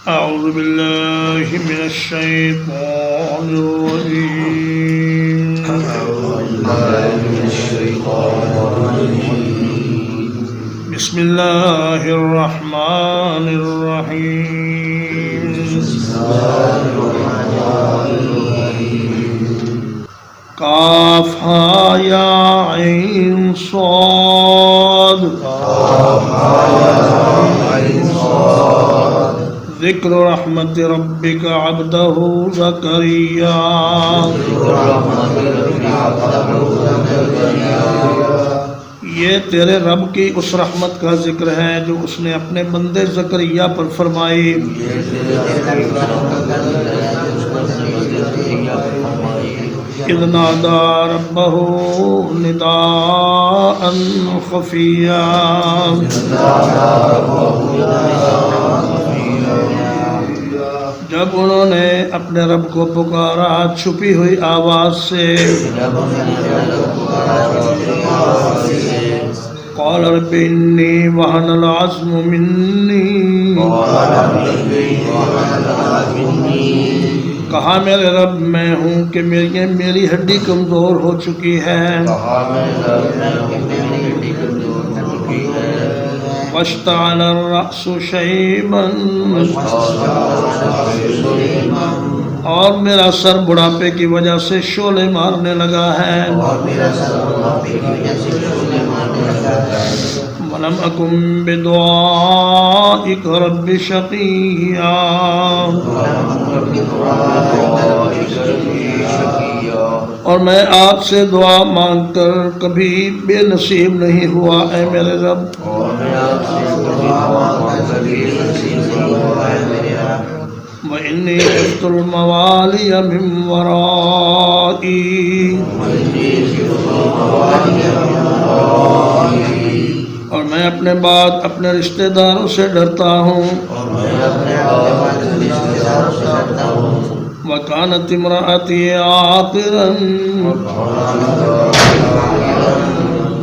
أعوذ بالله من الشيطان الرجيم بسم الله الرحمن الرحيم قاف ها یا عین صاد ذکر رحمت ربک عبدہ زکریا یہ تیرے رب کی اس رحمت کا ذکر ہے جو اس نے اپنے بندے زکریا پر فرمائی. اذ نادى ربه نداء خفيا جب انہوں نے اپنے رب کو پکارا چھپی ہوئی آواز سے. قال رب انی وهن العظم منی کہا میرے رب میں ہوں کہ میری ہڈی کمزور ہو چکی ہے. واشتعل الرأس شیبا اور میرا سر بڑھاپے کی وجہ سے شعلے مارنے لگا ہے. وَلَمْ أَكُنْ بِدُعَائِكَ رَبِّ شَقِيًّا اور میں آپ سے دعا مانگ کر کبھی بے نصیب نہیں ہوا اے میرے رب. وَإِنِّي خِفْتُ الْمَوَالِيَ مِنْ وَرَائِي اور میں اپنے بعد اپنے رشتہ داروں سے ڈرتا ہوں. وَكَانَتِ امْرَأَتِي عَاقِرًا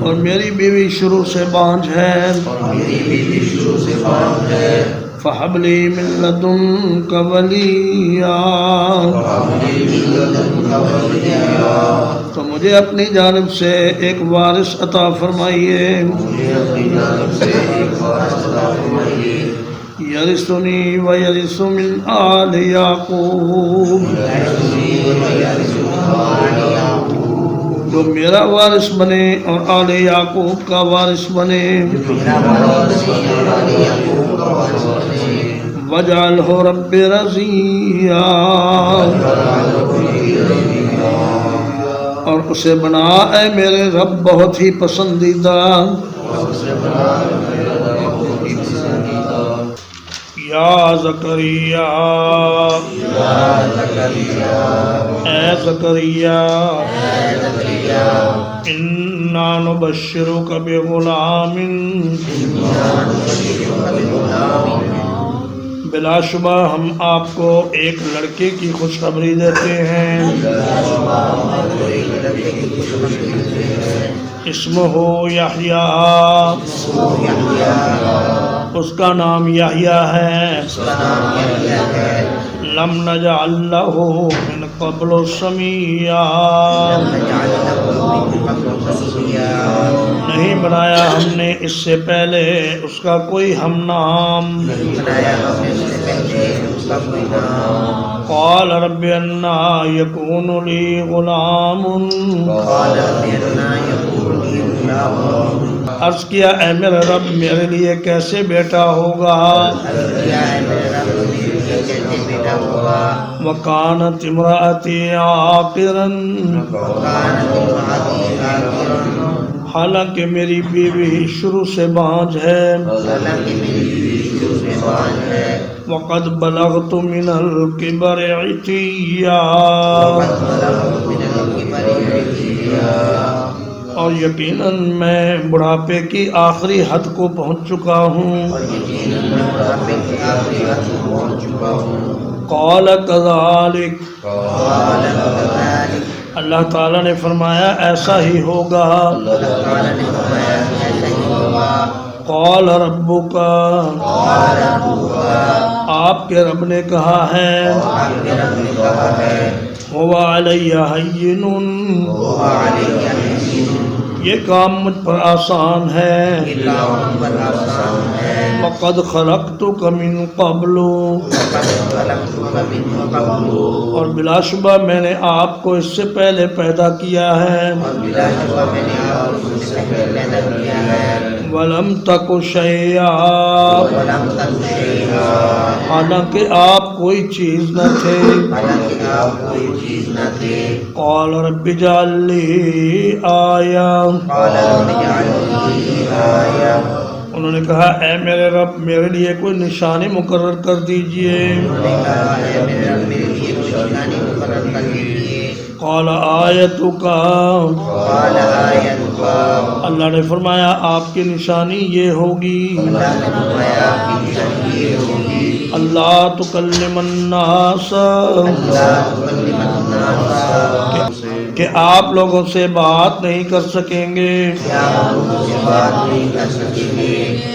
اور میری بیوی شروع سے بانجھ ہے. فَهَبْ لِي مِن لَّدُنكَ وَلِيًّا تو مجھے اپنی جانب سے ایک وارث عطا فرمائیے. یرثنی ویرث من آل یعقوب جو میرا وارث بنے اور آل یعقوب کا وارث بنے. وَاجْعَلْهُ رَبِّ رَضِيًّا اور اسے بنا اے میرے رب بہت ہی پسندیدہ. یا زکریا اے زکریا انا نبشرک بغلام بلا شبہ ہم آپ کو ایک لڑکے کی خوشخبری دیتے ہیں. اسمہ یحییٰ اس کا نام یحییٰ ہے. لم نجعل لہ من قبل سمیٰ نہیں بنایا ہم نے اس سے پہلے اس کا کوئی ہم نام. قال رب انا یکون لی غلام عرض کیا اے میرے رب میرے لیے کیسے بیٹا ہوگا. وَكَانَتِ امْرَأَتِي عَاقِرًا حالانکہ میری بیوی شروع سے بانجھ ہے. وَقَدْ بَلَغْتُ مِنَ الْكِبَرِ عِتِيًّا اور یقیناً میں بڑھاپے کی آخری حد کو پہنچ چکا ہوں. قال كذلك اللہ تعالیٰ نے فرمایا ایسا ہی ہوگا. قال ربك آپ کے رب نے کہا ہے هو علی ہین، یہ کام مجھ پر آسان ہے، وقد خلقتک من قبل، اور بلا شبہ میں نے آپ کو اس سے پہلے پیدا کیا ہے، وَلَمْ تَكُ شَيْئًا، حالانکہ آپ کوئی چیز نہ تھے، قال رب اجعل لی آیہ، انہوں نے کہا اے میرے رب میرے لیے کوئی نشانی مقرر کر دیجئے، قال آیتک، اللہ نے فرمایا آپ کی نشانی یہ ہوگی، اللہ تکلم الناس، کہ آپ لوگوں سے بات نہیں کر سکیں گے،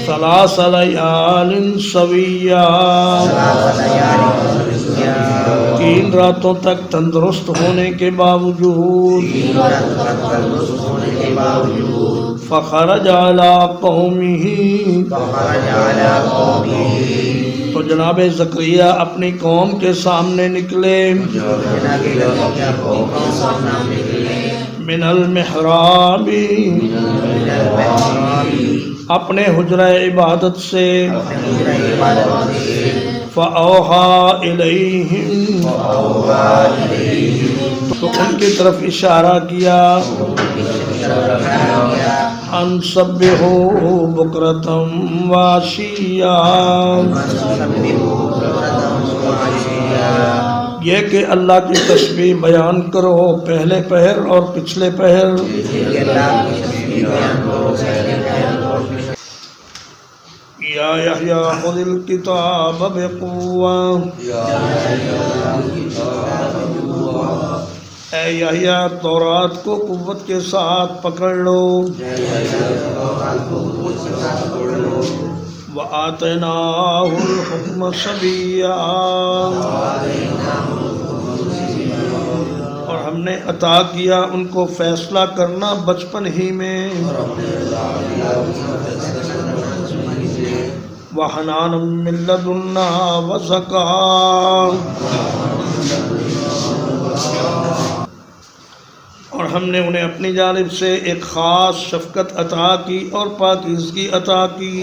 ثلاث لیال سویہ، 3 راتوں تک تندرست ہونے کے باوجود، فخرج علی قومہ، تو جناب زکریا اپنی قوم کے سامنے نکلے، من المحراب، اپنے حجرہ عبادت سے، فَأَوْحَىٰ إِلَيْهِمْ، تو ان کی طرف اشارہ کیا، ان سبحوا بکرۃ وعشیا، یہ کہ اللہ کی تسبیح بیان کرو پہلے پہر اور پچھلے پہر، یا یحییٰ خذ الکتاب بقوہ، اے یحییٰ تورات کو قوت کے ساتھ پکڑ لو، وآتیناہ الحکم صبیا، اور ہم نے عطا کیا ان کو فیصلہ کرنا بچپن ہی میں، وحنانا من لدنا وزکاۃ، اور ہم نے انہیں اپنی جانب سے ایک خاص شفقت عطا کی اور پاکیزگی عطا کی،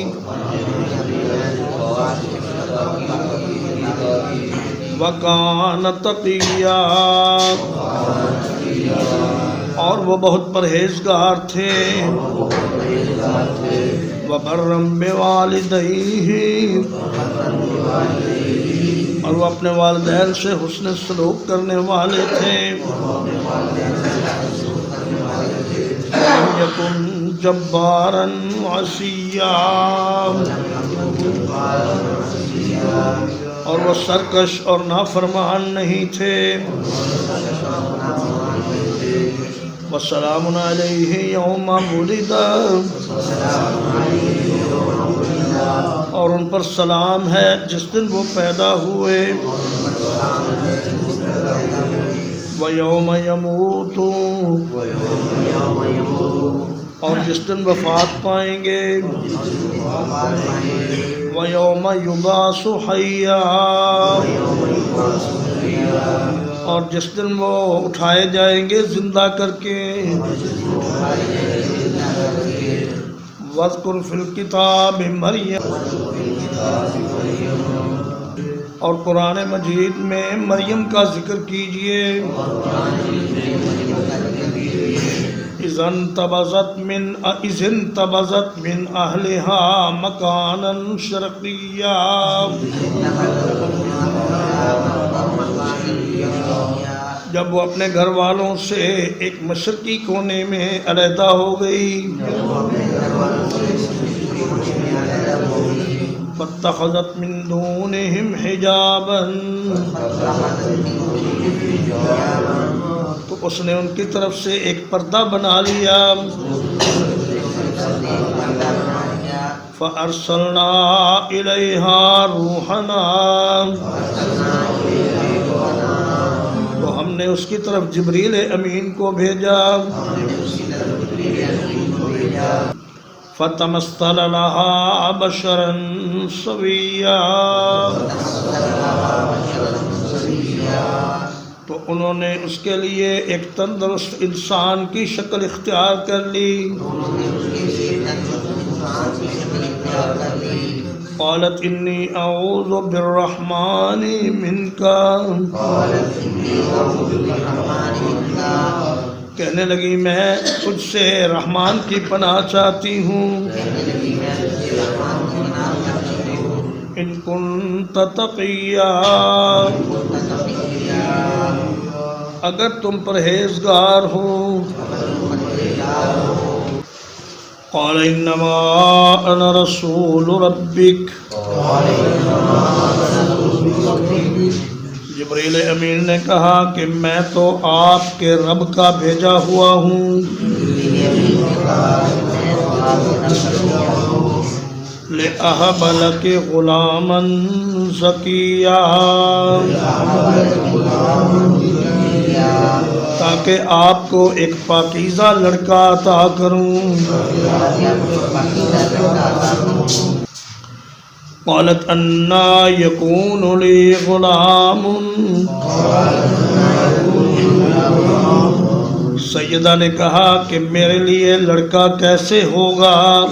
وَكَانَ تَقِيًّا، اور وہ بہت پرہیزگار تھے، وَبَرًّا بِوَالِدَيْهِ، اور وہ اپنے والدین سے حسن سلوک کرنے والے تھے، لَمْ يَكُنْ جَبَّارًا عَصِيًّا، اور وہ سرکش اور نافرمان نہیں تھے، وَسَلَامٌ عَلَيْهِ يَوْمَ وُلِدَ، اور ان پر سلام ہے جس دن وہ پیدا ہوئے، وَيَوْمَ يَمُوتُ، اور جس دن وفات پائیں گے، وَيَوْمَ يُبْعَثُ حَيًّا، اور جس دن وہ اٹھائے جائیں گے زندہ کر کے، وَاذْكُرْ فِي الْكِتَابِ مَرْيَمَ، اور قرآن مجید میں مریم کا ذکر کیجئے، اِذْ انتبذت من أَهْلِهَا مَكَانًا شَرْقِيًّا، جب وہ اپنے گھر والوں سے ایک مشرقی کونے میں علیحدہ ہو گئی، فَاتَّخَذَتْ مِن دُونِهِمْ حِجَابًا، تو اس نے ان کی طرف سے ایک پردہ بنا لیا، فأرسلنا إليها روحنا، تو ہم نے اس کی طرف جبریل امین کو بھیجا، فتمثل لها بشرا سویا، تو انہوں نے اس کے لیے ایک تندرست انسان کی شکل اختیار کر لی۔ قالت انی اعوذ بالرحمن منک، کہنے لگی میں تجھ سے رحمان کی پناہ چاہتی ہوں، ان کنت تقیا، اگر تم پرہیزگار ہو۔ قال انما انا رسول ربک، جبریل امین نے کہا کہ میں تو آپ کے رب کا بھیجا ہوا ہوں، لأہب لک غلاما زکیا، تاکہ آپ کو ایک پاکیزہ لڑکا عطا کروں۔ قالت انا یکون لی غلام، سیدہ نے کہا کہ میرے لیے لڑکا کیسے ہوگا،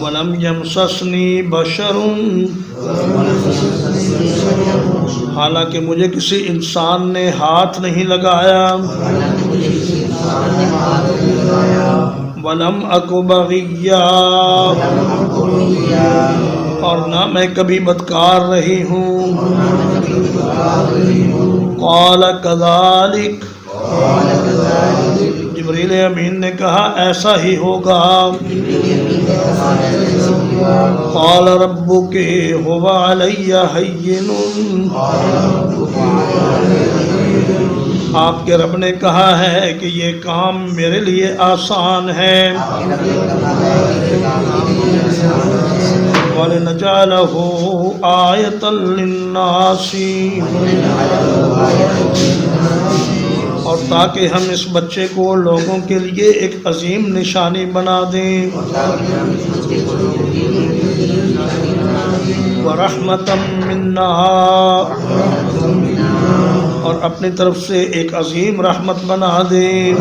وَلَمْ يَمْسَسْنِي بَشَرٌ، حالانکہ مجھے کسی انسان نے ہاتھ نہیں لگایا، وَلَمْ أَكُ بَغِيًّا، اور نہ میں کبھی بدکار رہی ہوں۔ قَالَ كَذَلِكَ، جبریل امین نے کہا ایسا ہی ہوگا۔ قال ربک هو علی هین، آپ کے رب نے کہا ہے کہ یہ کام میرے لیے آسان ہے۔ وَلِنَجْعَلَهُ آیَةً لِلنَّاسِ، اور تاکہ ہم اس بچے کو لوگوں کے لیے ایک عظیم نشانی بنا دیں۔ وَرَحْمَةً مِنَّا، اور اپنی طرف سے ایک عظیم رحمت بنا دیں۔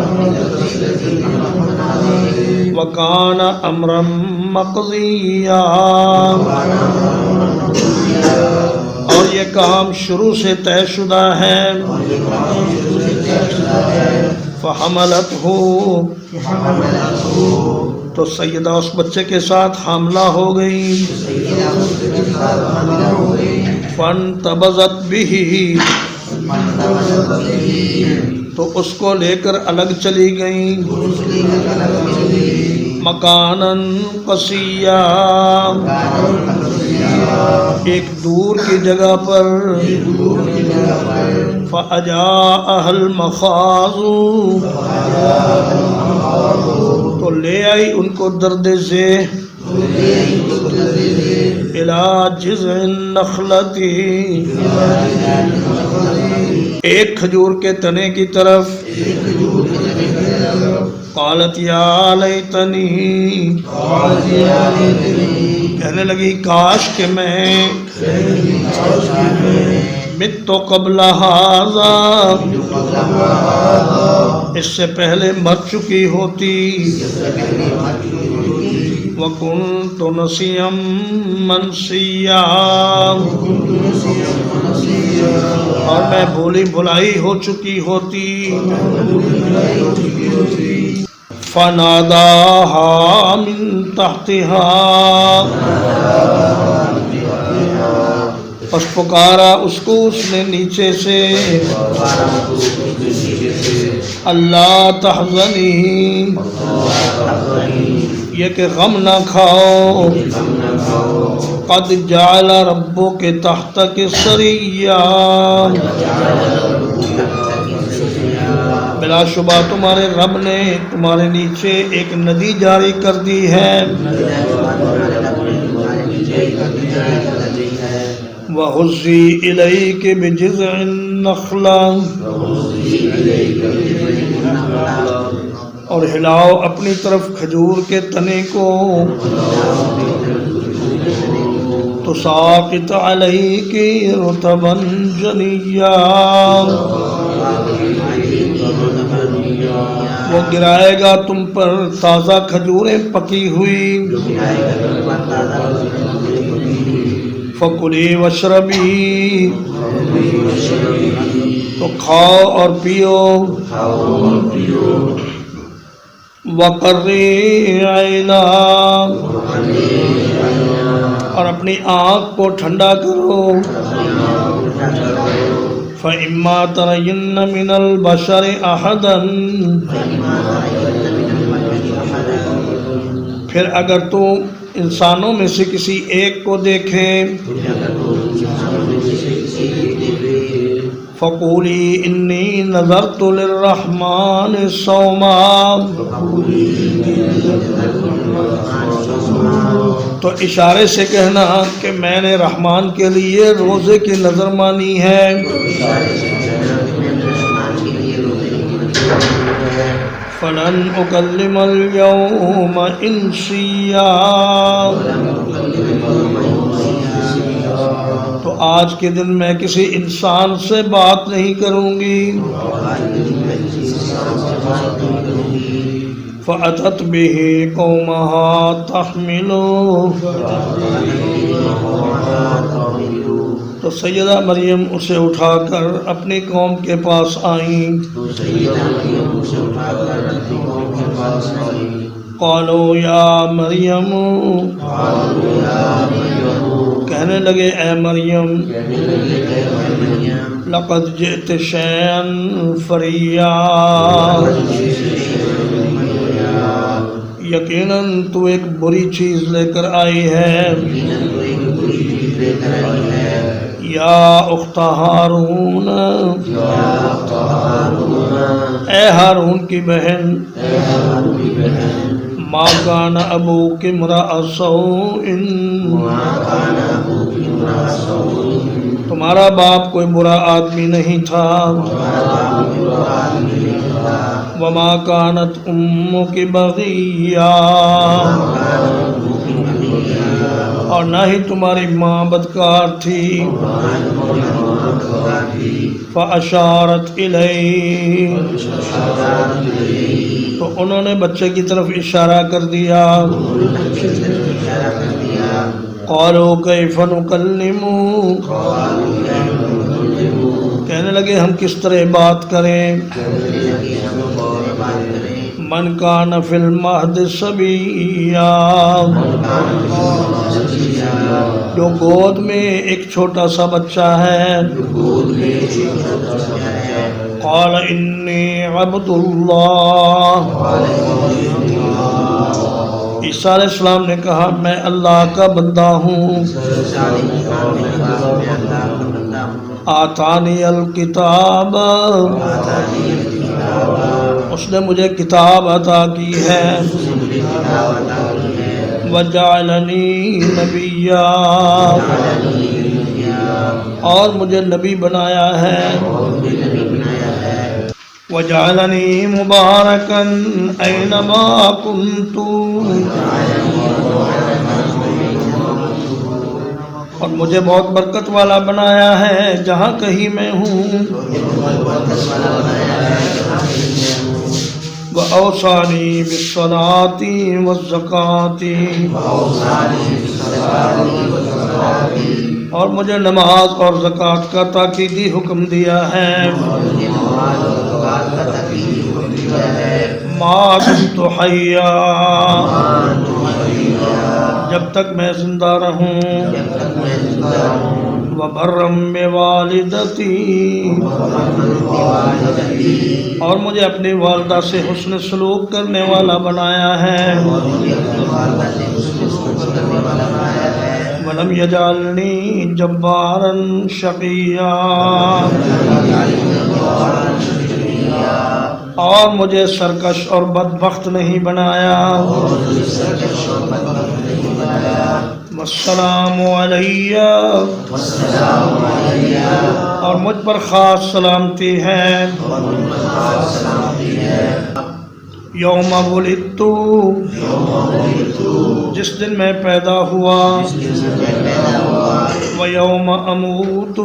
وَكَانَ أَمْرًا مَقْضِيًّا، اور یہ کام شروع سے طے شدہ ہے۔ فَحَمَلَتْهُ، تو سیدہ اس بچے کے ساتھ حاملہ ہو گئی۔ فَانْتَبَذَتْ بِهِ، تو اس کو لے کر الگ چلی گئیں۔ مکاناً قصیّا، ایک دور کی جگہ پر۔ فَأَجَاءَهَا الْمَخَاضُ، تو لے آئی ان کو درد ذیح۔ إِلَى جِذْعِ النَّخْلَةِ، ایک کھجور کے تنے کی طرف۔ قالت یا لیتنی، کہنے لگی کاش کہ میں مت قبل ھذا، اس سے پہلے مر چکی ہوتی۔ وَكُنْتُ نَسِيًّا مَنْسِيًّا، اور میں بھولی بھلائی ہو چکی ہوتی۔ فَنَادَاهَا مِن تَحْتِهَا، پس پکارا اس کو اس نے نیچے سے۔ اللہ تحزنی، یہ کہ غم نہ کھاؤ۔ قد جعل ربک تحتک سریا، بلا شبہ تمہارے رب نے تمہارے نیچے ایک ندی جاری کر دی ہے وَحُزِّي إِلَيْكِ بِجِذْعِ النَّخْلَةِ اور ہلاؤ اپنی طرف کھجور کے تنے کو تُسَاقِطْ عَلَيْكِ رُطَبًا جَنِيًّا وہ گرائے گا تم پر تازہ کھجوریں پکی ہوئی فَكُلِي وَاشْرَبِي تو کھاؤ اور پیو وَقَرِّي عَيْنًا اور اپنی آنکھ کو ٹھنڈا کرو فَإِمَّا تَرَيِنَّ مِنَ الْبَشَرِ أَحَدًا پھر اگر تو انسانوں میں سے کسی ایک کو دیکھے فَقُولِي إِنِّي نَذَرْتُ لِلرَّحْمَنِ صَوْمًا تو اشارے سے کہنا کہ میں نے رحمان کے لیے روزے کی نظر مانی ہے فَلَنْ أُكَلِّمَ الْيَوْمَ إِنْسِيًّا تو آج کے دن میں کسی انسان سے بات نہیں کروں گی فَأَتَتْ بِهِ قَوْمَهَا تَحْمِلُهُ تو سیدہ مریم اسے اٹھا کر اپنی قوم کے پاس آئیں قالوا یا مریم کہنے لگے اے مریم لقد جئت شیئا فریا یقیناً تو ایک بری چیز لے کر آئی ہے یا اخت ہارون اے ہارون کی بہن ما کان ابوک امرأ سوء تمہارا باپ کوئی برا آدمی نہیں تھا وما کانت امک بغیا اور نہ ہی تمہاری ماں بدکار تھی فاشارت الیہ تو انہوں نے بچے کی طرف اشارہ کر دیا قالوا کیف نکلم کہنے لگے ہم کس طرح بات کریں من کان فی المہد صبیا جو گود میں ایک چھوٹا سا بچہ ہے قال انی عبد اللہ عیسیٰ علیہ السلام نے کہا میں اللہ کا بندہ ہوں آتانی الکتاب اس نے مجھے کتاب عطا کی ہے وجعلنی نبیا اور مجھے نبی بنایا ہے وجعلنی مبارکا اینما کنت اور مجھے بہت برکت والا بنایا ہے جہاں کہیں میں ہوں وَأَوْصَانِي بِالصَّلَاةِ وَالزَّكَاةِ اور مجھے نماز اور زکوٰۃ کا تاکیدی حکم دیا ہے مَا دُمْتُ حَيًّا جب تک میں زندہ رہوں وَبَرًّا بِوَالِدَتِي اور مجھے اپنی والدہ سے حسن سلوک کرنے والا بنایا ہے وَلَمْ يَجْعَلْنِي جَبَّارًا شَقِيًّا اور مجھے سرکش اور بدبخت نہیں بنایا والسلام علیہ اور مجھ پر خاص سلامتی ہے یوم ولدت جس دن میں پیدا ہوا ویوم اموت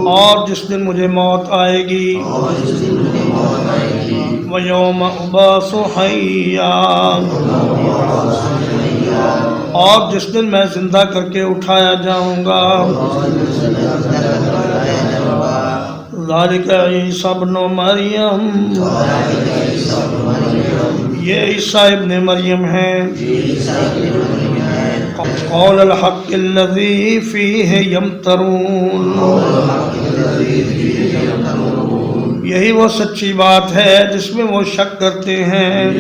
اور جس دن مجھے موت آئے گی ویوم ابعث حیا اور جس دن میں زندہ کر کے اٹھایا جاؤں گا ذالک عیسی ابن مریم یہ عیسیٰ ابن مریم ہے قول الحق الذی فیہ یمترون یہی وہ سچی بات ہے جس میں وہ شک کرتے ہیں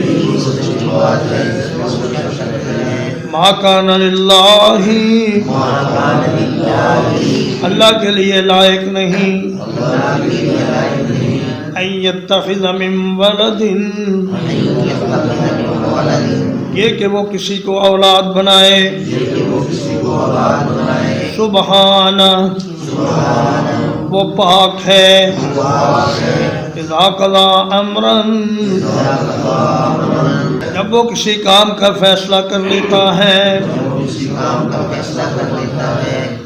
ما کان للہ اللہ کے لیے لائق نہیں ان یتخذ من ولد یہ کہ وہ کسی کو اولاد بنائے سبحانہ وہ پاک ہے اذا قضا امرا جب وہ کسی کام کا فیصلہ کر لیتا ہے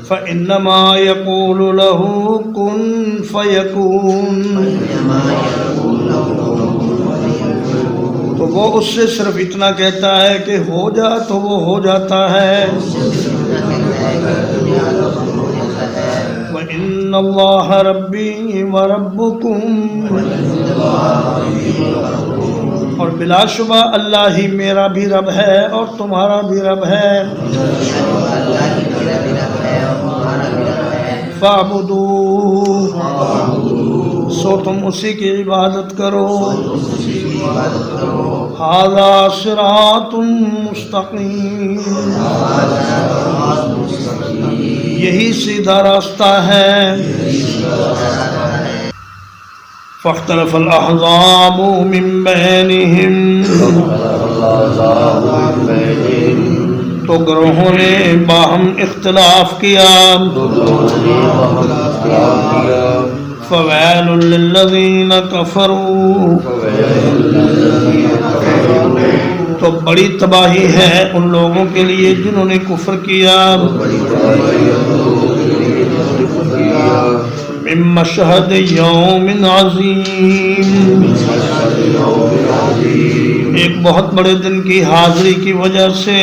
فإنما يقول له كن فيكون تو وہ اس سے صرف اتنا کہتا ہے کہ ہو جا تو وہ ہو جاتا ہے وَإِنَّ اللَّهَ رَبِّي وَرَبُّكُمْ اور بلا شبہ اللہ ہی میرا بھی رب ہے اور تمہارا بھی رب ہے فَاعْبُدُوهُ سو تم اسی کی عبادت کرو ھذا صراط مستقیم یہی سیدھا راستہ ہے فاختلف الاحزاب من بینہم تو گروہوں نے باہم اختلاف کیا فویل للذین کفروا تو بڑی تباہی ہے ان لوگوں کے لیے جنہوں نے کفر کیا من مشہد یوم عظیم ایک بہت بڑے دن کی حاضری کی وجہ سے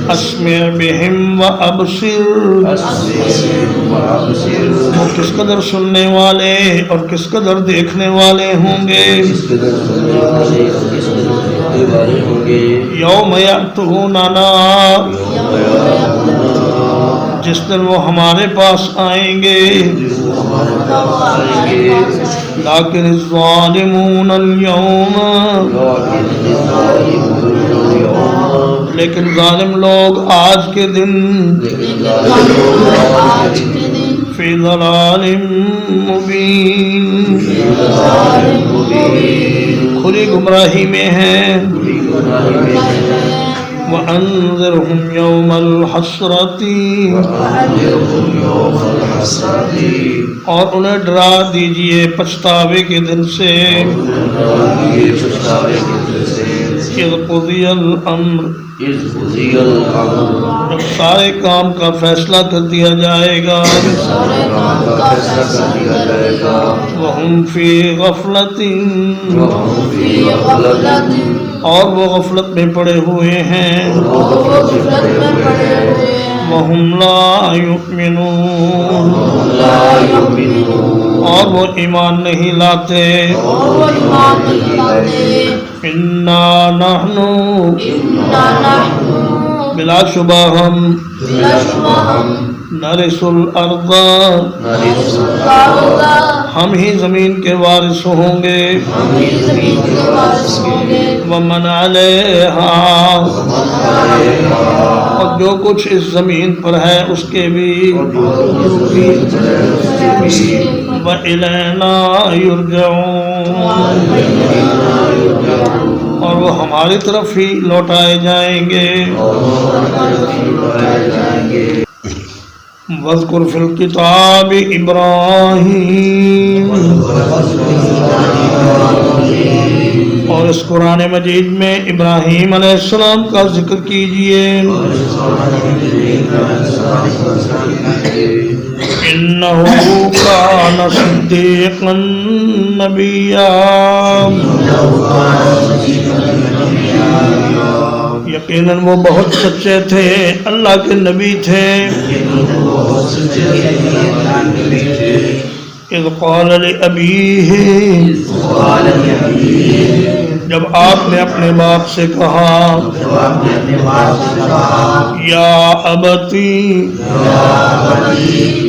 اسمع بہم و ابصر وہ کس قدر سننے والے اور کس قدر دیکھنے والے ہوں گے یوم یأتوننا جس دن وہ ہمارے پاس آئیں گے لیکن الظالمون اليوم لیکن ظالم لوگ آج کے دن فی ضلال مبین کھلی گمراہی میں ہیں وَأَنذِرْهُمْ يَوْمَ الْحَسْرَةِ اور انہیں ڈرا دیجئے پچھتاوے کے دن سے اِذْ قُضِيَ الْأَمْرُ جب سارے کام کا فیصلہ کر دیا جائے گا وَهُمْ فِي غَفْلَةٍ اور وہ غفلت میں پڑے ہوئے ہیں وَهُمْ لَا يُؤْمِنُونَ اور وہ ایمان نہیں لاتے اِنَّا نَحْنُ بلا شبہ ہم نرث الارض ہم ہی زمین کے وارث ہوں گے ومن علیہا اور جو کچھ اس زمین پر ہے اس کے بھی وَإِلَيْنَا يُرْجَعُونَ اور وہ ہماری طرف ہی لوٹائے جائیں گے وَاذْكُرْ فِي الْكِتَابِ إِبْرَاهِيمَ اور اس قرآن مجید میں ابراہیم علیہ السلام کا ذکر کیجئے إِنَّهُ كَانَ صِدِّيقًا نَبِيًّا یقیناً وہ بہت سچے تھے اللہ کے نبی تھے اذ قال لأبیہ جب آپ نے اپنے باپ سے کہا یا ابتی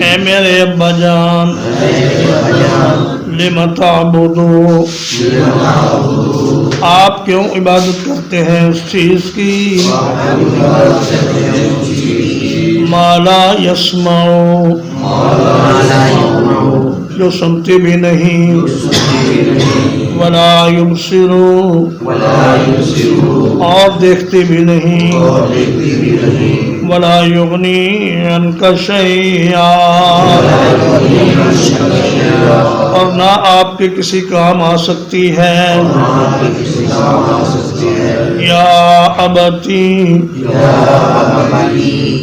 اے میرے ابا جان لم تعبدو آپ کیوں عبادت کرتے ہیں اس چیز کی ما لا یسمع جو سنتی بھی نہیں ولا یبصر اور دیکھتی بھی نہیں ولا یغنی عنک شیئا اور نہ آپ کے کسی کام آ سکتی ہے یا ابتی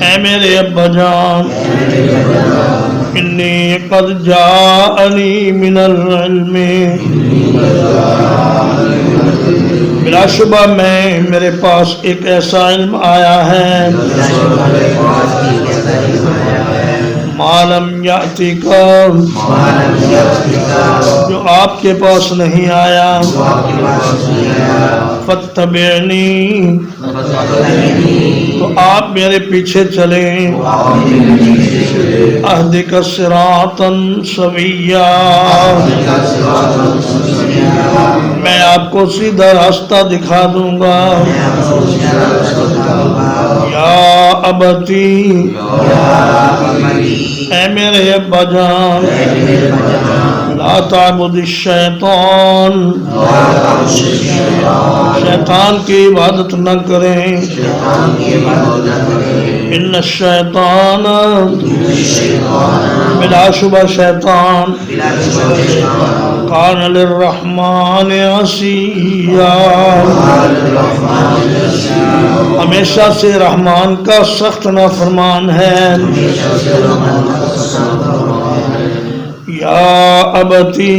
اے میرے ابا جان انی قد جاءنی من العلم بلا شبہ میرے پاس ایک ایسا علم آیا ہے ما لم یأتک جو آپ کے پاس نہیں آیا فاتبعنی تو آپ میرے پیچھے چلیں اہدک صراطا سویا میں آپ کو سیدھا راستہ دکھا دوں گا یا ابتی اے میرے ابا جان لا تعبد الشیطان شیطان کی عبادت نہ کریں ان الشیطان بلا شبہ شیطان کان للرحمن عصیا ہمیشہ سے رحمان کا سخت نافرمان ہے یا ابتی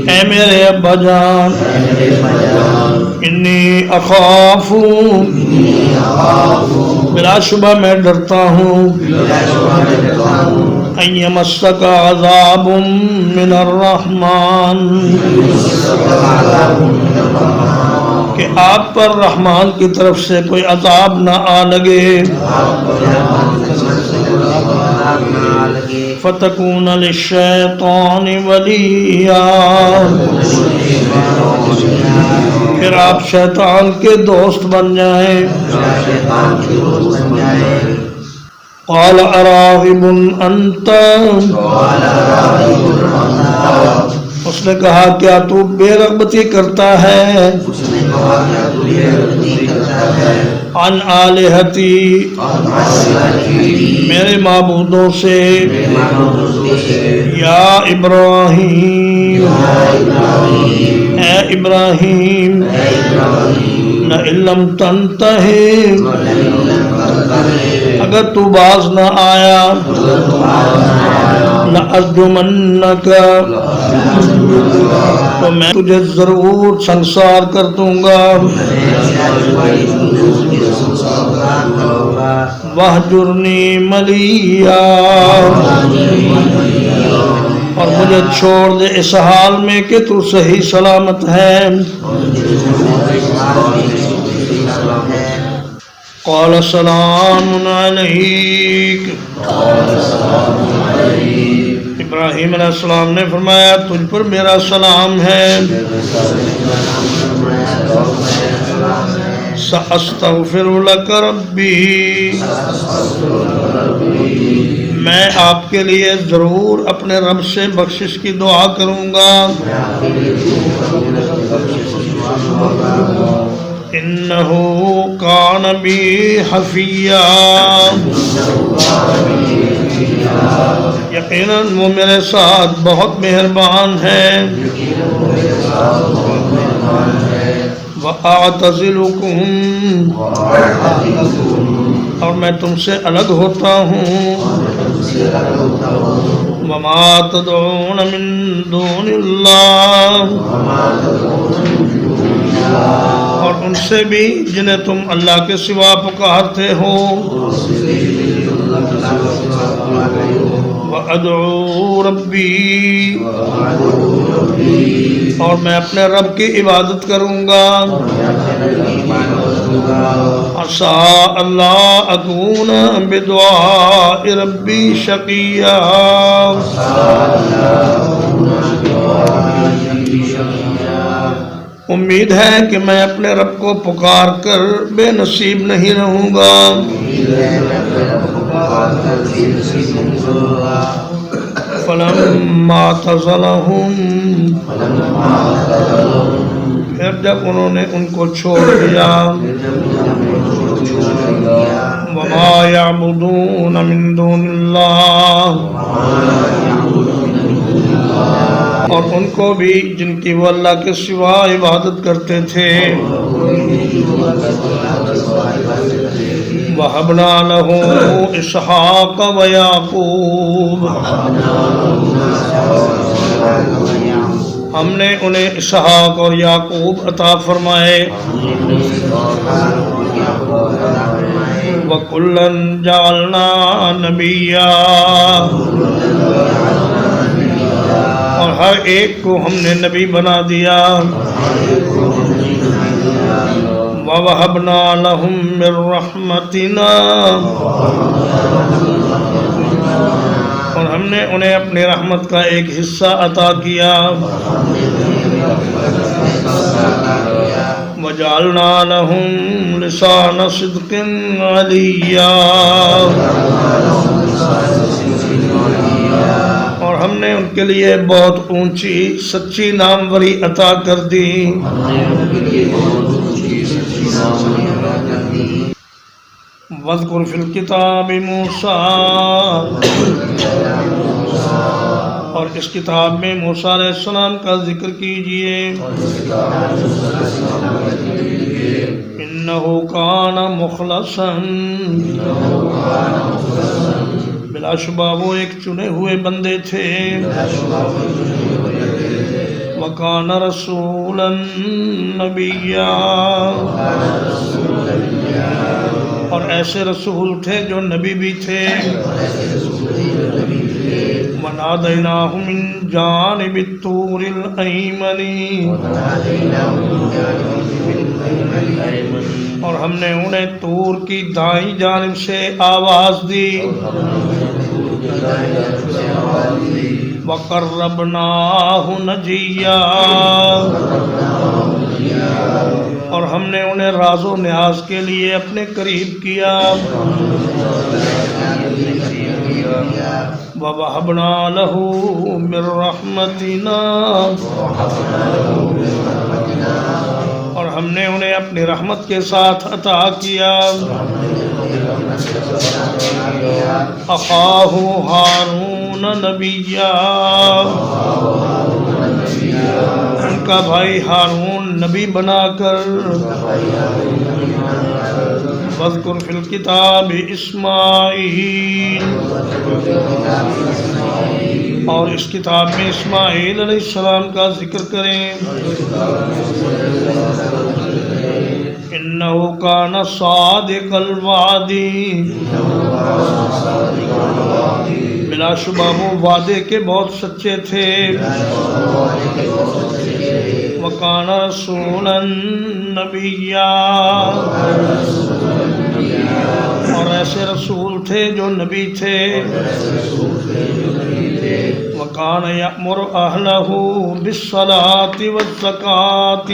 اے میرے ابا جان انی اخاف بلا شبہ میں ڈرتا ہوں ان یمسک عذاب من الرحمن کہ آپ پر رحمان کی طرف سے کوئی عذاب نہ آ لگے فتکون للشیطان ولیا پھر آپ شیطان کے دوست بن جائیں قال اراغب انت اس نے کہا کیا تو بے رغبتی کرتا ہے عن آلہتی میرے معبودوں سے یا ابراہیم اے ابراہیم لئن لم تنتہی اگر تو باز نہ آیا لأرجمنک تو میں تجھے ضرور سنسار کر دوں گا وَاہْجُرْنِي مَلِيًّا اور مجھے چھوڑ دے اس حال میں کہ تو صحیح سلامت ہے قال سلام علیک. ابراہیم علیہ السلام نے فرمایا تجھ پر میرا سلام ہے. سأستغفر لک ربی، میں آپ کے لیے ضرور اپنے رب سے بخشش کی دعا کروں گا. انہ کان بی حفیہ، یقیناً وہ میرے ساتھ بہت مہربان ہے. وَأَعْتَزِلُكُمْ، اور میں تم سے الگ ہوتا ہوں. وَمَا تَدْعُونَ مِن دُونِ اللَّهِ، اور ان سے بھی جنہیں تم اللہ کے سوا پکارتے ہو. وَأَدْعُو رَبِّي، اور میں اپنے رب کی عبادت کروں گا. عَسَىٰ اللَّهَ أَكُونَ بِدُعَاءِ رَبِّي شَقِيًّا، امید ہے کہ میں اپنے رب کو پکار کر بے نصیب نہیں رہوں گا. فَلَمَّا اعْتَزَلَهُمْ، پھر جب انہوں نے ان کو چھوڑ دیا. وَمَا يَعْبُدُونَ مِن دُونِ اللَّهِ، اور ان کو بھی جن کی وہ اللہ کے سوا عبادت کرتے تھے. وَهَبْنَا لَهُ إِسْحَاقَ وَيَعْقُوبَ، ہم نے انہیں اسحاق اور یعقوب عطا فرمائے. وَكُلًّا جَعَلْنَا نَبِيًّا، اور ہر ایک کو ہم نے نبی بنا دیا. وَوَهَبْنَا لَهُم مِّن رَّحْمَتِنَا، اور ہم نے انہیں اپنی رحمت کا ایک حصہ عطا کیا. وَجَعَلْنَا لَهُمْ لِسَانَ صِدْقٍ عَلِيًّا، اور ہم نے ان کے لیے بہت اونچی سچی ناموری عطا کر دی. وَاذْكُرْ فِي الْكِتَابِ مُوسَىٰ، اور اس کتاب میں موسیٰ علیہ السلام کا ذکر کیجئے. اِنَّهُ كَانَ مُخْلَصًا، بلا شبہ وہ ایک چنے ہوئے بندے تھے. وَكَانَ رَسُولًا نَبِيًّا، اور ایسے رسول تھے جو نبی بھی تھے. وَنَادَيْنَاهُ مِن جَانِبِ الطُّورِ الْأَيْمَنِ، اور ہم نے انہیں طور کی دائیں جانب سے آواز دی. وَقَرَّبْنَاهُ نَجِيًّا، اور ہم نے انہیں راز و نیاز کے لیے اپنے قریب کیا. وَوَهَبْنَا لَهُ مِن رَّحْمَتِنَا، اور ہم نے انہیں اپنی رحمت کے ساتھ عطا کیا. أَخَاهُ هَارُونَ نَبِيًّا، ان کا بھائی ہارون نبی بنا کر. وَاذْكُرْ فِي الْكِتَابِ إِسْمَاعِيلَ، اور اس کتاب میں اسماعیل علیہ السلام کا ذکر کریں. إِنَّهُ كَانَ صَادِقَ الْوَعْدِ، بلا شبہ وہ وعدے کے بہت سچے تھے. وَكَانَ رَسُولًا نَبِيًّا، اور ایسے رسول تھے جو نبی تھے وَكَانَ يَأْمُرُ أَهْلَهُ بِالصَّلَاةِ وَالزَّكَاةِ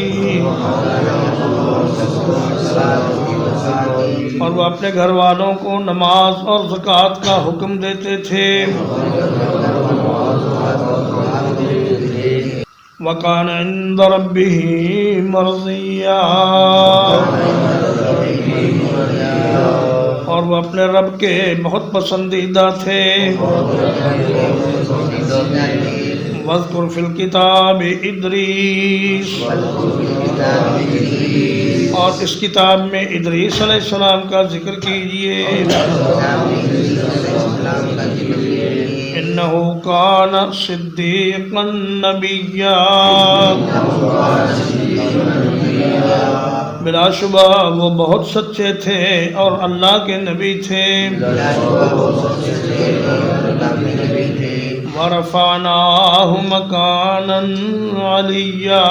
اور وہ اپنے گھر والوں کو نماز اور زکوٰۃ کا حکم دیتے تھے وَكَانَ عِندَ رَبِّهِ مَرْضِيًّا اور وہ اپنے رب کے بہت پسندیدہ تھے وَاذْكُرْ فِي الْكِتَابِ إِدْرِيسَ اور اس کتاب میں ادریس علیہ السلام کا ذکر کیجئے إِنَّهُ كَانَ صِدِّيقًا نَبِيًّا بلا شبہ وہ بہت سچے تھے اور اللہ کے نبی تھے وَرَفَعْنَاهُ مَكَانًا عَلِيًّا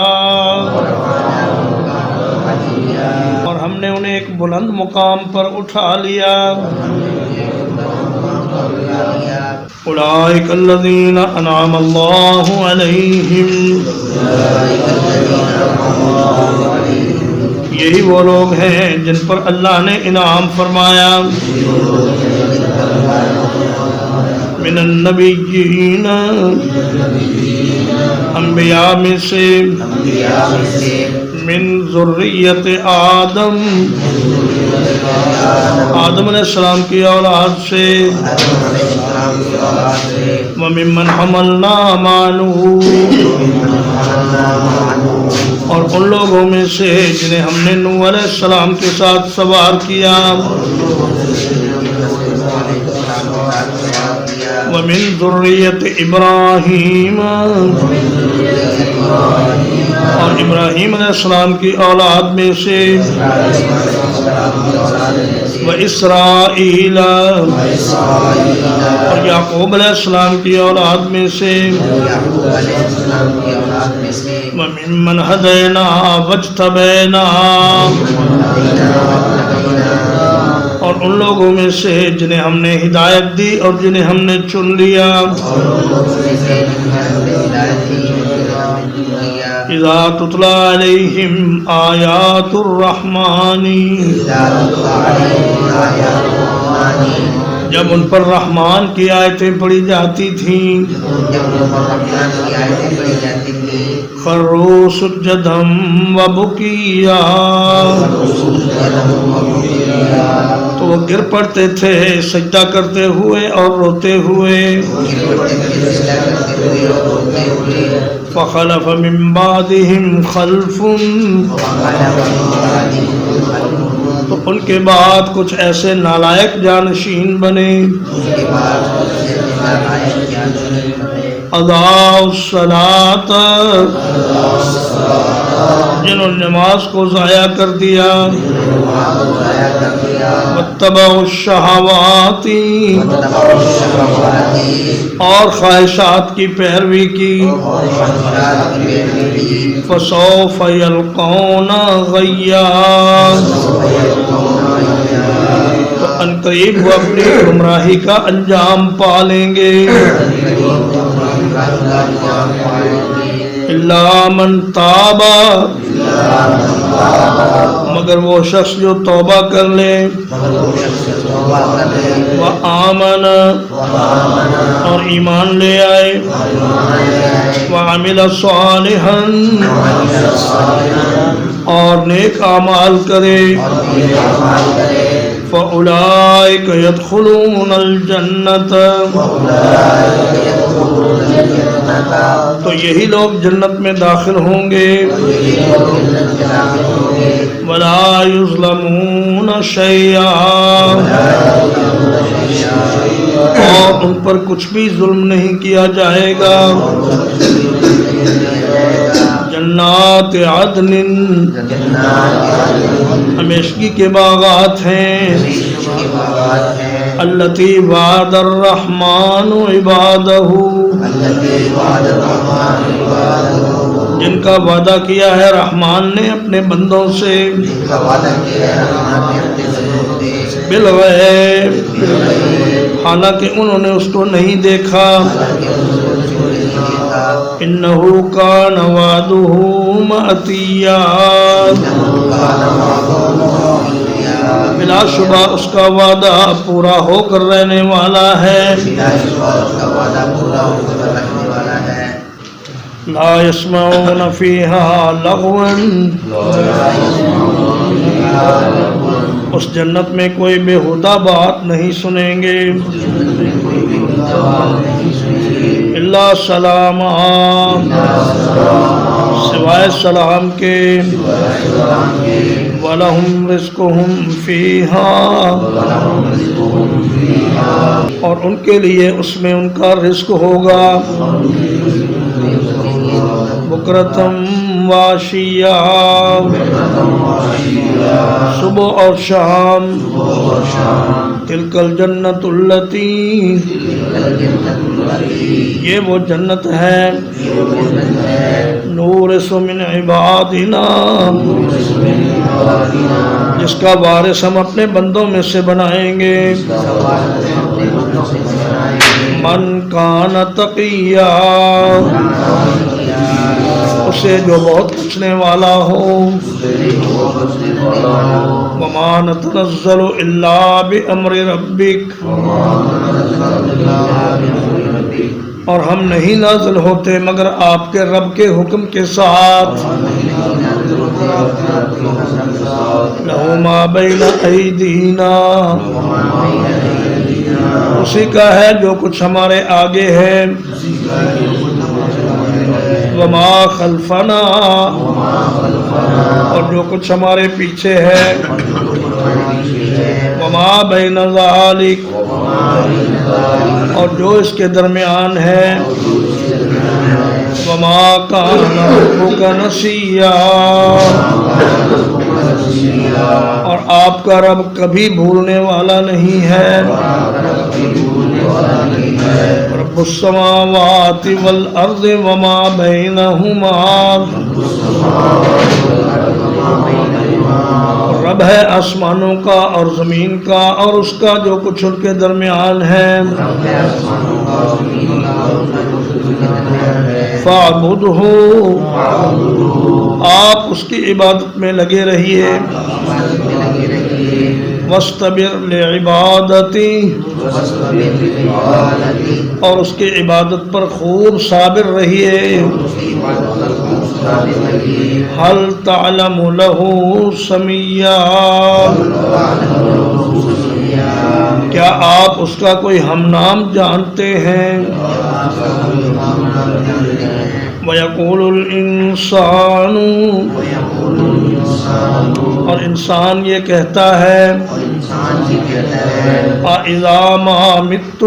اور ہم نے انہیں ایک بلند مقام پر اٹھا لیا اولئک الذین انعم اللہ علیہم یہی وہ لوگ ہیں جن پر اللہ نے انعام فرمایا من النبیین انبیاء میں سے من ذریت آدم آدم علیہ السلام کی اولاد سے وممن حملنا مع نوح اور ان لوگوں میں سے جنہیں ہم نے نوح علیہ السلام کے ساتھ سوار کیا ومن ذریت ابراہیم اور ابراہیم علیہ السلام کی اولاد میں سے وإسرائیل اور یعقوب علیہ السلام کی اولاد میں سے وممن ہدینا واجتبینا اور ان لوگوں میں سے جنہیں ہم نے ہدایت دی اور جنہیں ہم نے چن لیا اذا تتلی علیہم آیات الرحمن جب ان پر رحمان کی آیتیں پڑھی جاتی تھیں خروا سجدا وبکیا تو وہ گر پڑتے تھے سجدہ کرتے ہوئے اور روتے ہوئے فخلف من بعدهم خلف تو ان کے بعد کچھ ایسے نالائق جانشین بنے اضاعوا الصلاۃ جنہوں نے نماز کو ضائع کر دیا واتبعوا الشہوات اور خواہشات کی پیروی کی فسوف یلقون غیا تو ان قریب وہ اپنی گمراہی کا انجام پالیں گے الا من تاب مگر وہ شخص جو توبہ کر لے وآمن اور ایمان لے آئے وعمل صالحا اور نیک اعمال کرے فَأُولَئِكَ يَدْخُلُونَ الْجَنَّةَ تو یہی لوگ جنت میں داخل ہوں گے وَلَا يُظْلَمُونَ شَيْئًا اور ان پر کچھ بھی ظلم نہیں کیا جائے گا جنات عدن ہمیشگی کے باغات ہیں التی وعد الرحمن عبادہ جن کا وعدہ کیا ہے رحمان نے اپنے بندوں سے بالغیب، حالانکہ انہوں نے اس کو نہیں دیکھا، انہ کان وعدہ مأتیا، بلا شبہ اس کا وعدہ پورا ہو کر رہنے والا ہے، لا يسمعون فيها لغوا، اس جنت میں کوئی بےہودہ بات نہیں سنیں گے، الا سلاما، سوائے سلام کے، وَلَهُمْ رِزْقُهُمْ فِيهَا، اور ان کے لیے اس میں ان کا رزق ہوگا، بکرتم واشیا، صبح اور شام، تلک الجنت التی، یہ وہ جنت ہے، نورث من عبادنا، جس کا وارث ہم اپنے بندوں میں سے بنائیں گے، من کان تقیا، اسے جو بہت پوچھنے والا ہو، وما نتنزل الا بامر ربک، اور ہم نہیں نازل ہوتے مگر آپ کے رب کے حکم کے ساتھ، لہ ما بین ایدینا، اسی کا ہے جو کچھ ہمارے آگے ہے، وما خلفنا، اور جو کچھ ہمارے پیچھے ہے، وما بین ذالک، اور جو اس کے درمیان ہے، وما کان ربک نسیا، اور آپ کا رب کبھی بھولنے والا نہیں ہے، رب السماوات والارض وما بینہما، رب ہے آسمانوں کا اور زمین کا اور اس کا جو کچھ ان کے درمیان ہے، فاعبدہ، آپ اس کی عبادت میں لگے رہیے، واصطبر لعبادتی، اور اس کی عبادت پر خوب صابر رہیے، هل تعلم له سمیا، کیا آپ اس کا کوئی ہم نام جانتے ہیں، وَيَقُولُ الْإِنسَانُ، اور انسان یہ کہتا ہے، اِذَا مَا مِتُّ،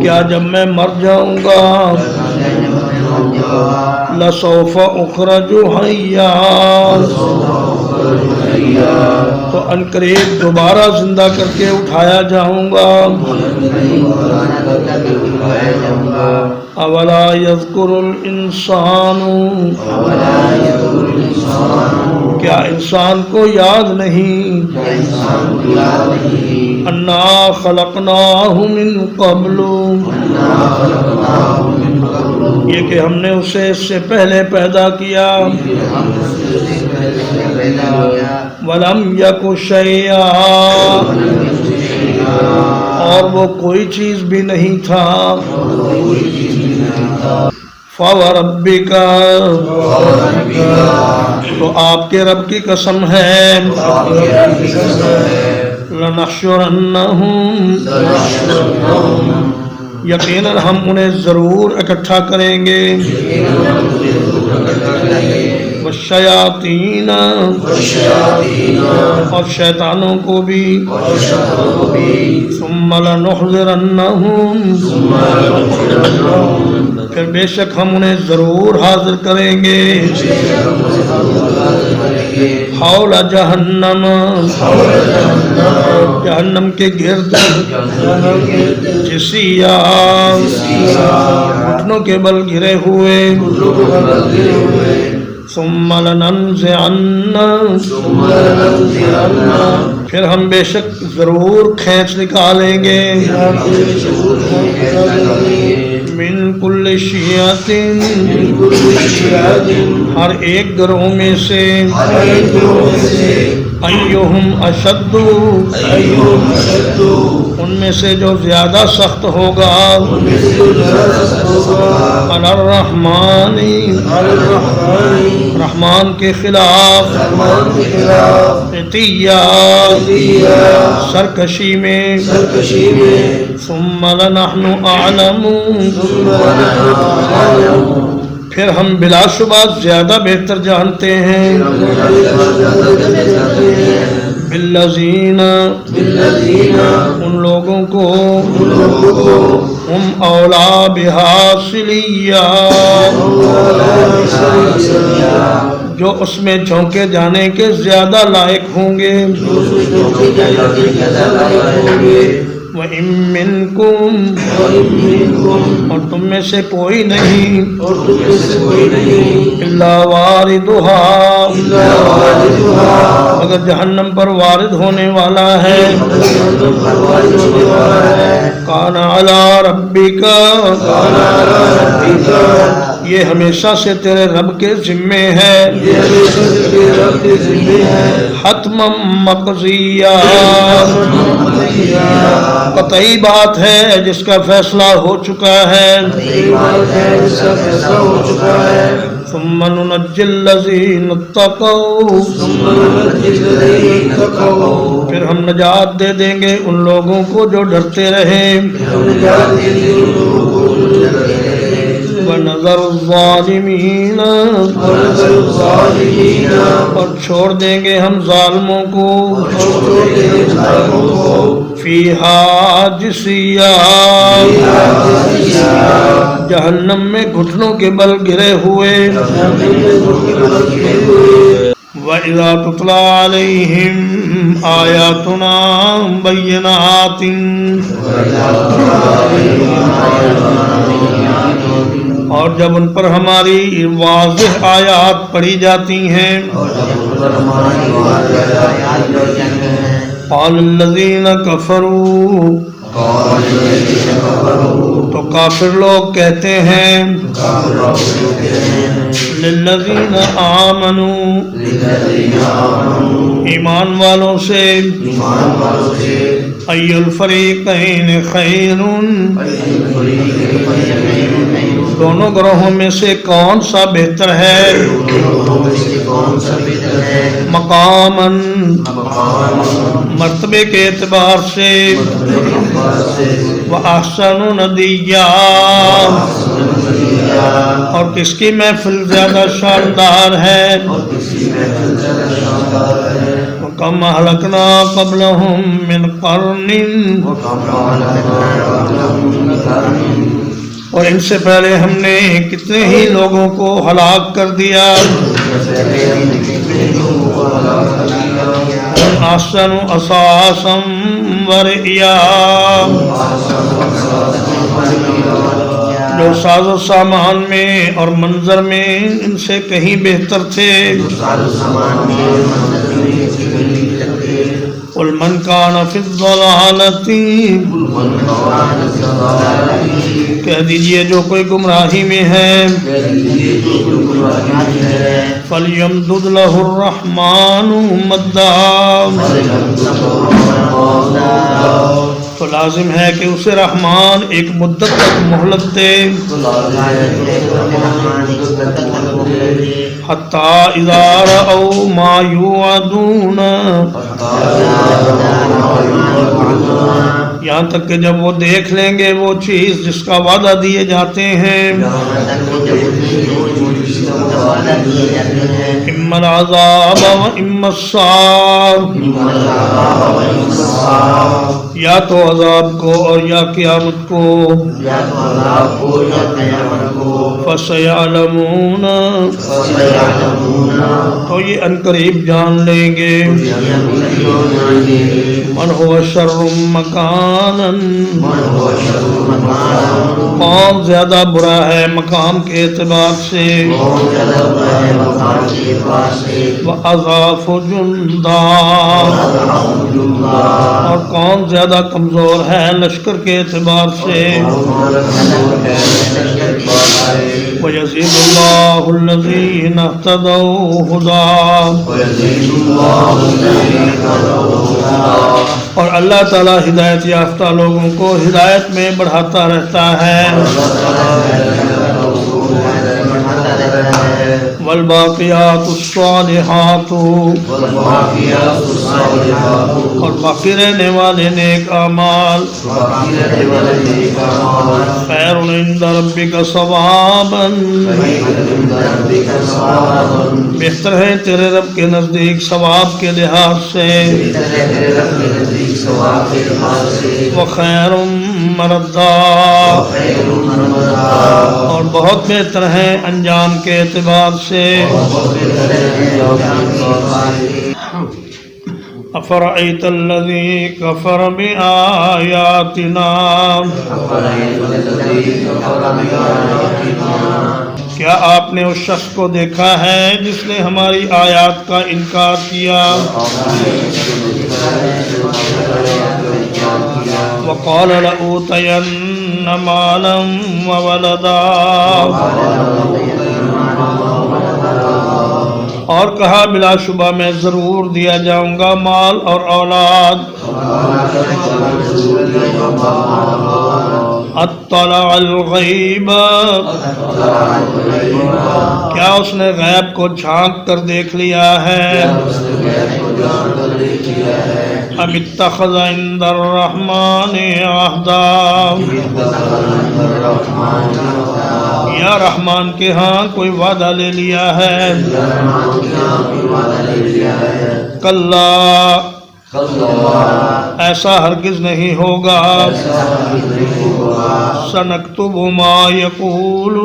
کیا جب میں مر جاؤں گا، لَسَوْفَ أُخْرَجُ حَيًّا، تو عنقریب دوبارہ زندہ کر کے اٹھایا جاؤں گا، اولا یذکر الانسان، کیا انسان کو یاد نہیں، انا خلقناہ من قبل، یہ کہ ہم نے اسے اس سے پہلے پیدا کیا، وَلَمْ يَكُ شَيْئًا، اور وہ کوئی چیز بھی نہیں تھا، فَوَرَبِّكَ، تو آپ کے رب کی قسم ہے، لَنَحْشُرَنَّهُمْ، یقیناً ہم انہیں ضرور اکٹھا کریں گے، والشیاطین، اور شیطانوں کو بھی، ثم لنحضرنہم، پھر بے شک ہم انہیں ضرور حاضر کریں گے، حول جہنم جہنم کے گرد جسیا گھٹنوں کے بل گرے ہوئے ثم لننزعن پھر ہم بے شک ضرور کھینچ نکالیں گے من کل شیعۃ ہر ایک گروہ میں سے ایہم اشد ان میں سے جو زیادہ سخت ہوگا علی الرحمن رحمان کے خلاف عطیہ سرکشی میں ثم لنحن اعلم پھر ہم بلا شبہ زیادہ بہتر جانتے ہیں بالذین ان لوگوں کو ہم اولا بحاصلیہ جو اس میں جھونکے جانے کے زیادہ لائق ہوں گے وَإِن مِّنكُمْ اور تم میں سے کوئی نہیں إِلَّا وَارِدُهَا مگر جہنم پر وارد ہونے والا ہے كَانَ عَلَىٰ رَبِّكَ یہ ہمیشہ سے تیرے رب کے ذمے ہے حتما مقضیہ قطعی بات ہے جس کا فیصلہ ہو چکا ہے ثم ننجی الذین اتقوا پھر ہم نجات دے دیں گے ان لوگوں کو جو ڈرتے رہے وَنَذَرُ الظَّالِمِينَ اور چھوڑ دیں گے ہم ظالموں کو فِيهَا جِثِيًّا جہنم میں گھٹنوں کے بل گرے ہوئے وَإِذَا تُتْلَى عَلَيْهِمْ آيَاتُنَا بَيِّنَاتٍ اور جب ان پر ہماری واضح آیات پڑھی جاتی ہیں قال الذین کفروا تو کافر لوگ کہتے ہیں للذین آمنوا ایمان والوں سے ای الفریقین خیر دونوں گروہوں میں سے کون سا بہتر ہے مقاماً مرتبے کے اعتبار سے وَأَحْسَنُ نَدِيًّا اور کس کی محفل زیادہ شاندار ہے وَكَمْ أَهْلَكْنَا قَبْلَهُمْ مِنْ قَرْنٍ اور ان سے پہلے ہم نے کتنے ہی لوگوں کو ہلاک کر دیا احسن اساسا ورئیا جو ساز و سامان میں اور منظر میں ان سے کہیں بہتر تھے قل من کان فی الضلالۃ کہہ دیجئے جو کوئی گمراہی میں ہے فَلْيَمْدُدْ لَهُ الرَّحْمَنُ مَدًّا تو لازم ہے کہ اسے رحمان ایک مدت تک مہلت دے حَتَّى إِذَا رَأَوْا مَا يُوعَدُونَ یہاں تک کہ جب وہ دیکھ لیں گے وہ چیز جس کا وعدہ دیے جاتے ہیں اِمَّا الْعَذَابَ وَإِمَّا السَّاعَةَ یا تو عذاب کو اور یا قیامت کو یا تو عذاب کو یا قیامت کو فَسَيَعْلَمُونَ تو یہ عنقریب جان لیں گے من هو شر مکانا کون زیادہ برا ہے مقام کے اعتبار سے وَأَضْعَفُ جُنْدًا اور کون زیادہ کمزور ہے لشکر کے اعتبار سے وَيَزِيدُ اللَّهُ الَّذِينَ اهْتَدَوْا هُدًى اور اللہ تعالیٰ ہدایت یافتہ لوگوں کو ہدایت میں بڑھاتا رہتا ہے والباقیات الصالحات اور باقی رہنے والے نیک اعمال خیر عند ربک ثوابا بہتر ہے تیرے رب کے نزدیک ثواب کے لحاظ سے وخیر مردا اور بہت بہتر ہے انجام کے اعتبار سے افرأیت الذی کفر بآیاتنا کیا آپ نے اس شخص کو دیکھا ہے جس نے ہماری آیات کا انکار کیا وقال لأوتین مالا وولدا اور کہا بلا شبہ میں ضرور دیا جاؤں گا مال اور اولاد اطلع الغیب کیا اس نے غیب کو جھانک کر دیکھ لیا ہے ام اتخذ عند الرحمن عہدا یا رحمان کے ہاں کوئی وعدہ لے لیا ہے کلا ایسا ہرگز نہیں ہوگا سنکتب ما یقول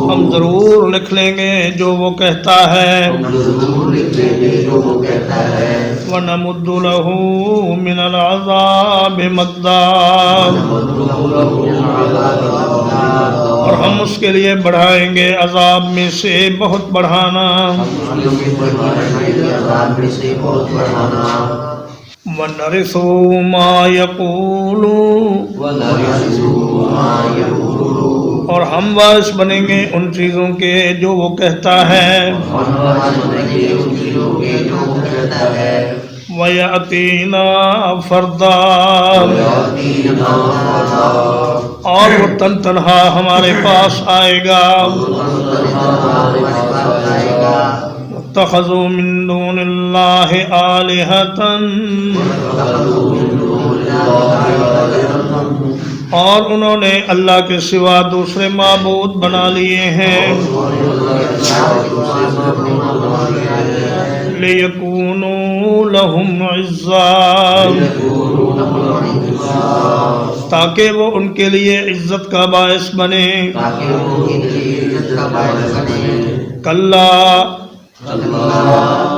ہم ضرور لکھ لیں گے جو وہ کہتا ہے وَنَمُدُّ لَهُ مِنَ الْعَذَابِ مَدًّا اور ہم اس کے لیے بڑھائیں گے عذاب میں سے بہت بڑھانا وَنَرِثُهُ مَا يَقُولُ اور ہم وارث بنیں گے ان چیزوں کے جو وہ کہتا ہے وَيَأْتِينَا فَرْدًا اور وہ تن تنہا ہمارے پاس آئے گا اتخذوا من دون اللہ آلہۃ اور انہوں نے اللہ کے سوا دوسرے معبود بنا لیے ہیں لِيَكُونُوا لَهُمْ عِزًّا تاکہ وہ ان کے لیے عزت کا باعث بنے کلا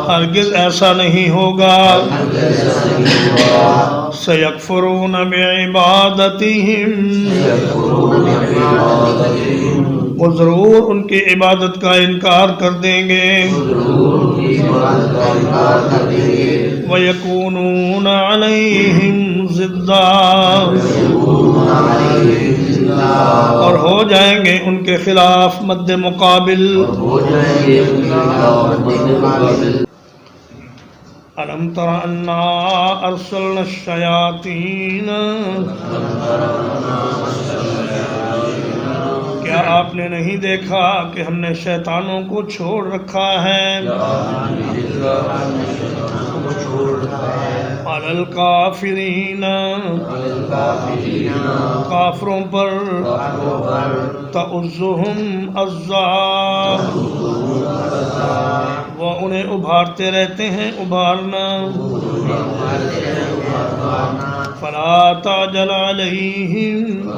ہرگز ایسا نہیں ہوگا سَيَكْفُرُونَ بِعِبَادَتِهِمْ وہ ضرور ان کی عبادت کا انکار کر دیں گے وَيَكُونُونَ عَلَيْهِمْ ضِدًّا اور ہو جائیں گے ان کے خلاف مد مقابل أَلَمْ تَرَ أَنَّا أَرْسَلْنَا الشَّيَاطِينَ کیا آپ نے نہیں دیکھا کہ ہم نے شیطانوں کو چھوڑ رکھا ہے عَلَى الْكَافِرِينَ کافروں پر تَعُزُّهُمْ عَزًّا وہ انہیں ابھارتے رہتے ہیں ابھارنا فلا تعجل علیہم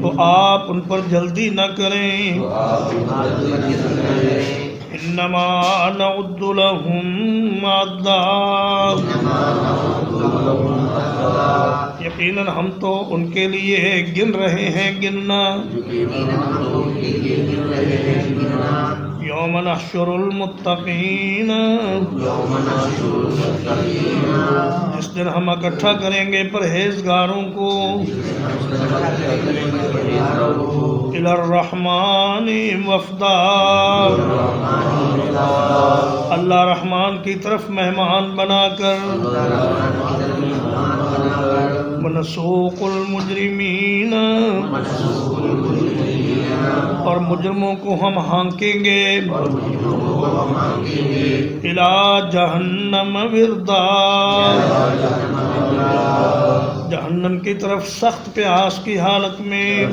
تو آپ ان پر جلدی نہ کریں انما نعد لهم عدا یقیناً ہم تو ان کے لیے گن رہے ہیں گننا یوم نحشر المتقین جس دن ہم اکٹھا کریں گے پرہیزگاروں کو الی الرحمن وفدا اللہ رحمان کی طرف مہمان بنا کر ونسوق المجرمین اور مجرموں کو ہم ہانکیں گے الی جہنم وردا جہنم کی طرف سخت پیاس کی حالت میں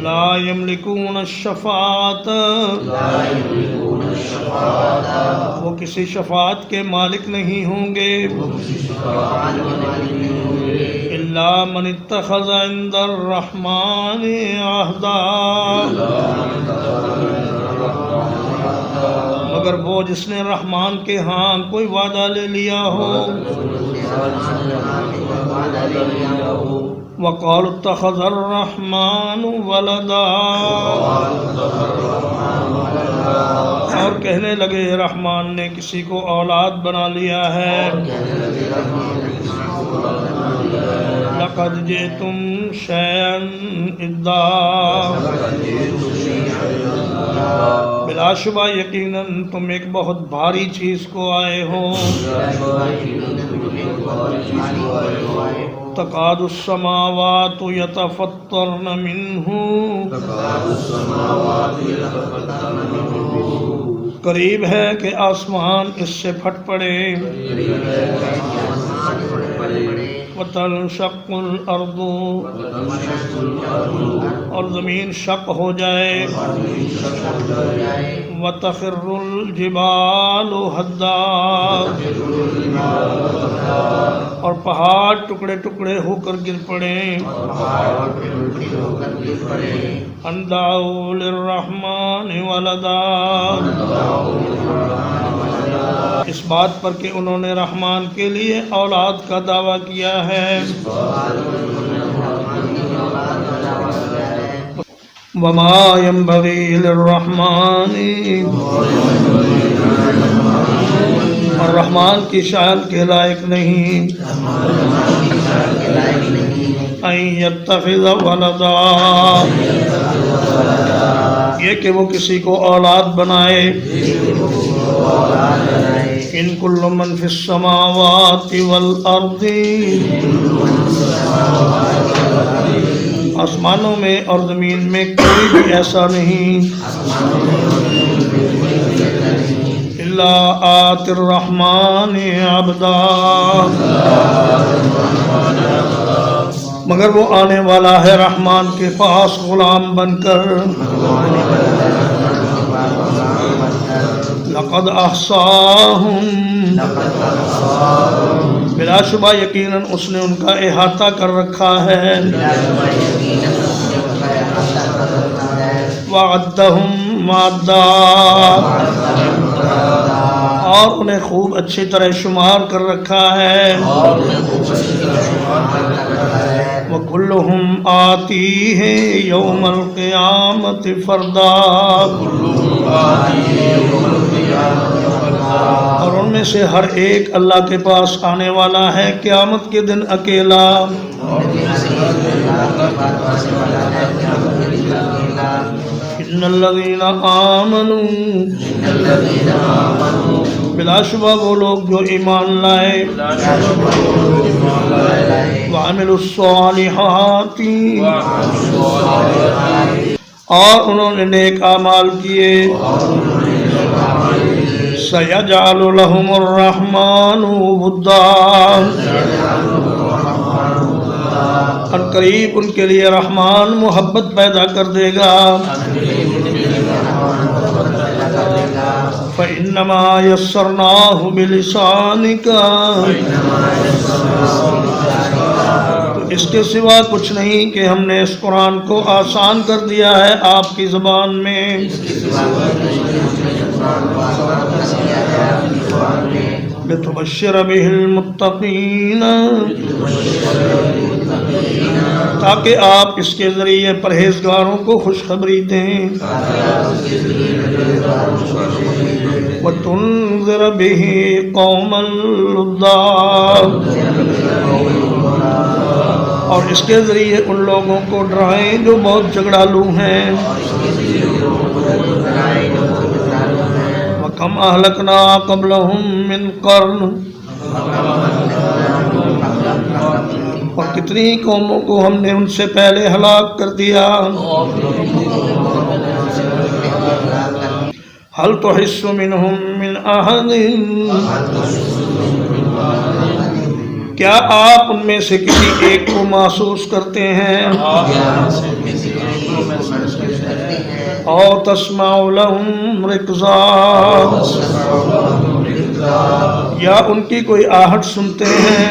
لا یملکون الشفاعت وہ کسی شفاعت کے مالک نہیں ہوں گے الا من اتخذ عند الرحمن عہدا مگر وہ جس نے رحمان کے ہاں کوئی وعدہ لے لیا ہو وقالوا اتخذ الرحمن ولدا اور کہنے لگے رحمان نے کسی کو اولاد بنا لیا ہے لقد جئتم شیئا ادا بلا شبہ یقیناً تم ایک بہت بھاری چیز کو آئے ہو تکاد السماوات یتفطرن منہ قریب ہے کہ آسمان اس سے پھٹ پڑے وتنشق الارض اور زمین شق ہو جائے وتخر الجبال ہدا اور پہاڑ ٹکڑے ٹکڑے ہو کر گر پڑے ان دعوا للرحمن ولدا اس بات پر کہ انہوں نے رحمان کے لیے اولاد کا دعویٰ کیا ہے وما ينبغي للرحمن اور رحمان کی شان کے لائق نہیں ان يتخذ ولدا یہ کہ وہ کسی کو اولاد بنائے ان کل من فی السماوات والارض آسمانوں میں اور زمین میں کوئی بھی ایسا نہیں الا آت الرحمن عبدا مگر وہ آنے والا ہے رحمان کے پاس غلام بن کر لقد احصاہم بلا شبہ یقیناً اس نے ان کا احاطہ کر رکھا ہے وعدہم عدا اور انہیں خوب اچھی طرح شمار کر رکھا ہے وَكُلُّهُمْ آتِيهِ يَوْمَ الْقِيَامَةِ فَرْدًا اور ان میں سے ہر ایک اللہ کے پاس آنے والا ہے قیامت کے دن اکیلا ان الذین آمنوا بلا شبہ وہ لوگ جو ایمان لائے وعملوا الصالحات اور انہوں نے نیک اعمال کیے سیجعل لهم الرحمن ودا ان قریب ان کے لیے رحمان محبت پیدا کر دے گا فإنما يسرناه بلسانك، تو اس کے سوا کچھ نہیں کہ ہم نے اس قرآن کو آسان کر دیا ہے آپ کی زبان میں. لتبشر به المتقین، تاکہ آپ اس کے ذریعے پرہیزگاروں کو خوشخبری دیں. وتنذر به قوما لُدًّا، اور اس کے ذریعے ان لوگوں کو ڈرائیں جو بہت جھگڑالو ہیں. وَكَمْ أَهْلَكْنَا قَبْلَهُمْ مِنْ قَرْنٍ، اور کتنی قوموں کو ہم نے ان سے پہلے ہلاک کر دیا. هَلْ تُحِسُّ مِنْهُمْ مِنْ أَحَدٍ، کیا آپ ان میں سے کسی ایک کو محسوس کرتے ہیں؟ اور تسمع لهم رکزا، یا ان کی کوئی آہٹ سنتے ہیں؟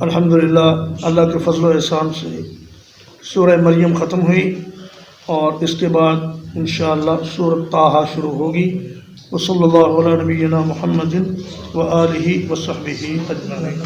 الحمدللہ اللہ کے فضل و احسان سے سورہ مریم ختم ہوئی، اور اس کے بعد انشاءاللہ سورۃ طٰہٰ شروع ہوگی. وصلی اللہ علی نبینا محمد وآلہ وصحبہ اجمعین.